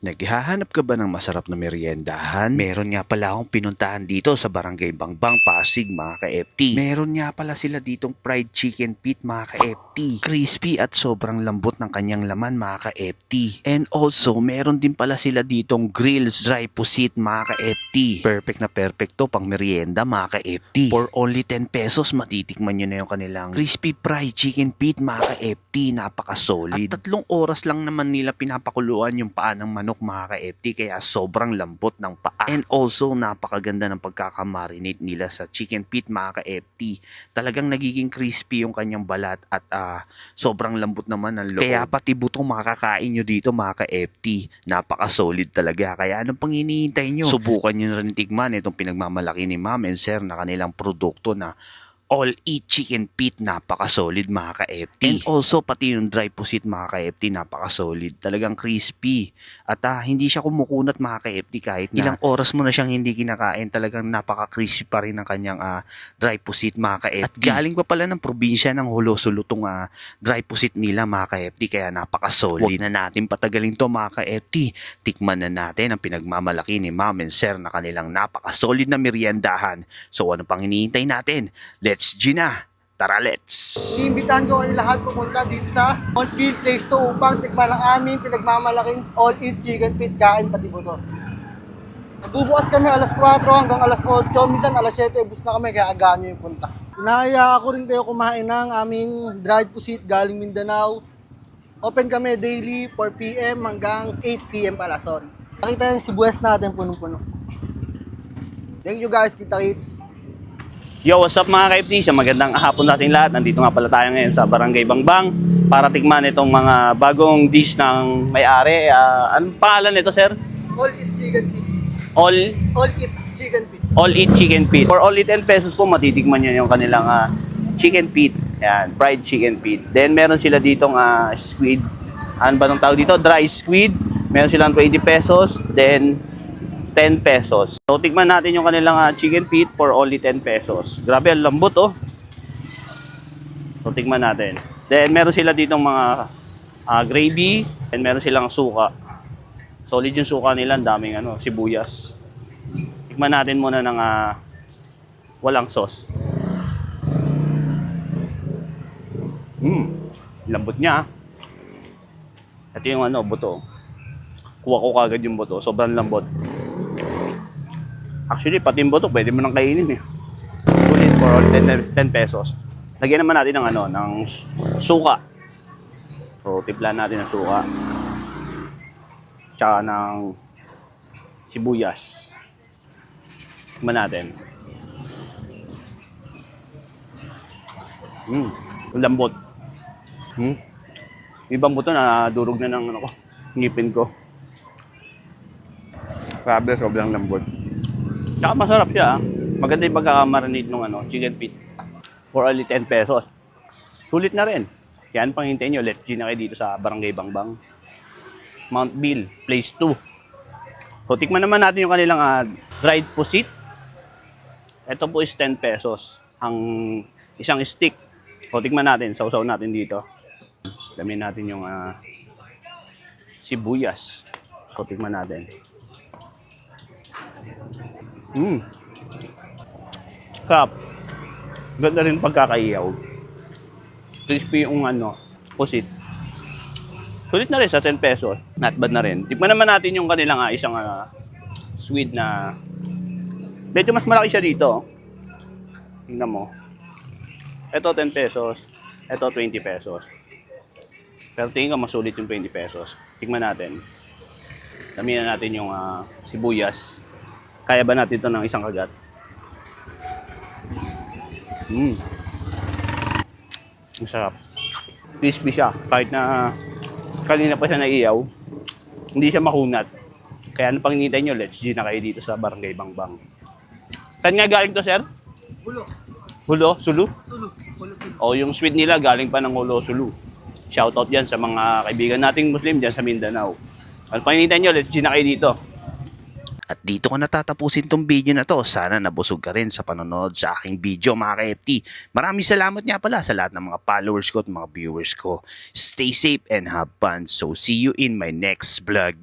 Naghahanap ka ba ng masarap na meriendahan? Meron nga pala akong pinuntahan dito sa Barangay Bangbang, Pasig mga ka-FT. Meron nga pala sila ditong fried chicken feet mga ka-FT. Crispy at sobrang lambot ng kanyang laman mga ka-FT. And also, meron din pala sila ditong grills dry pusit mga ka-FT. Perfect na perfect to pang merienda mga ka-FT. For only 10 pesos, matitikman nyo na yung kanilang crispy fried chicken feet mga ka-FT. Napaka-solid. At 3 oras lang naman nila pinapakuluan yung paa ng manok mga ka-FT, kaya sobrang lambot ng paa. And also, napakaganda ng pagkakamarinate nila sa chicken feet mga ka-FT. Talagang nagiging crispy yung kanyang balat at sobrang lambot naman ng loob. Kaya pati butong makakain nyo dito mga ka-FT. Napaka-solid talaga. Kaya anong pang hinihintay nyo? Subukan nyo na rin tikman itong pinagmamalaki ni Ma'am and Sir na kanilang produkto na all-eat chicken feet, napaka-solid mga ka-FT. And also, pati yung dry pusit mga ka-FT, napaka-solid. Talagang crispy. At hindi siya kumukunat mga ka-FT kahit na ilang oras mo na siyang hindi kinakain. Talagang napaka-crispy pa rin ang kanyang dry pusit mga ka-FT. At galing pa pala ng probinsya ng Hulosulu tong dry pusit nila mga ka-FT, kaya napaka-solid. Huwag na natin patagalin to mga ka-FT. Tikman na natin ang pinagmamalaki ni Ma'am and Sir na kanilang napaka-solid na meriendahan. So ano pang hinihintay natin? Let's Gina! Tara, let's! Iimbitahan ko kayo lahat pumunta dito sa Oldfield Place 2 upang tikman ang aming pinagmamalaking all-eat chicken feet, kain pati buto. Nagbubukas kami alas 4 hanggang alas 8, minsan alas 7, ubus na kami kaya agahan nyo yung punta. Inahaya ko rin kayo kumain ng aming dried pusit galing Mindanao. Open kami daily 4 PM hanggang 8 PM pala, sorry. Nakita yung sibuyas natin punong-puno. Thank you guys, kita kits. Yo, what's up mga ka-FT? Sa magandang hapon natin lahat. Nandito nga pala tayo ngayon sa Barangay Bangbang para tikman itong mga bagong dish ng may-ari. Anong pangalan nito, sir? All-eat chicken feet. All-eat chicken feet. All-eat chicken feet. For only 10 pesos po, matitikman nyo yung kanilang chicken feet. Yan, fried chicken feet. Then, meron sila ditong squid. Ano ba itong tawag dito? Dry squid. Meron silang 20 pesos. Then, 10 pesos. So, tikman natin yung kanilang chicken feet for only 10 pesos. Grabe, ang lambot, oh. So, tikman natin. Then, meron sila ditong mga gravy. And meron silang suka. Solid yung suka nila. Ang daming sibuyas. Tikman natin muna ng walang sauce. Lambot niya. Ito yung buto. Kuha ko kagad yung buto. Sobrang lambot. Actually, pati yung buto, pwede mo nang kainin eh. Sulit for all 10 pesos. Lagyan naman natin ng suka. So, tiplan natin ng suka. Tsaka ng sibuyas. Tikman natin. Lambot. Ibang buto na durog na ng ngipin ko. Grabe, sobrang lambot. Tsaka masarap siya. Maganda yung pagkakamarinate ng chicken feet. For only 10 pesos. Sulit na rin. Yan, panghintayin nyo. Let's Gina kayo dito sa Barangay Bangbang. Mount Bill, Place 2. So, tikman naman natin yung kanilang dried pusit. Ito po is 10 pesos. Ang isang stick. So, tikman natin. Sausaw natin dito. Damin natin yung sibuyas. So, tikman natin. Sarap. Ganda rin pagkakaiyaw. Crispy yung pusit. Sulit na rin sa 10 pesos. Not bad na rin. Tikman naman natin yung kanilang isang sweet na medyo mas malaki siya dito. Tingnan mo. Ito 10 pesos. Ito 20 pesos. Pero tingin ko mas sulit yung 20 pesos. Tikman natin. Damihan natin yung sibuyas. Kaya ba natin ito ng isang kagat? Ang sarap. Crispy siya. Kahit na kanina pa siya naiyaw, hindi siya makunat. Kaya ano pang hinihintay nyo? Let's Gina kayo dito sa Barangay Bangbang. Saan nga galing to, sir? Hulo. Hulo? Sulu? Hulo sulu. O yung sweet nila galing pa ng Hulo, Sulu. Shoutout yan sa mga kaibigan nating Muslim dyan sa Mindanao. Ano pang hinihintay nyo? Let's Gina kayo dito. At dito ko natatapusin tong video na to. Sana nabusog ka rin sa panonood sa aking video mga ka-FT. Maraming salamat nga pala sa lahat ng mga followers ko at mga viewers ko. Stay safe and have fun. So see you in my next vlog.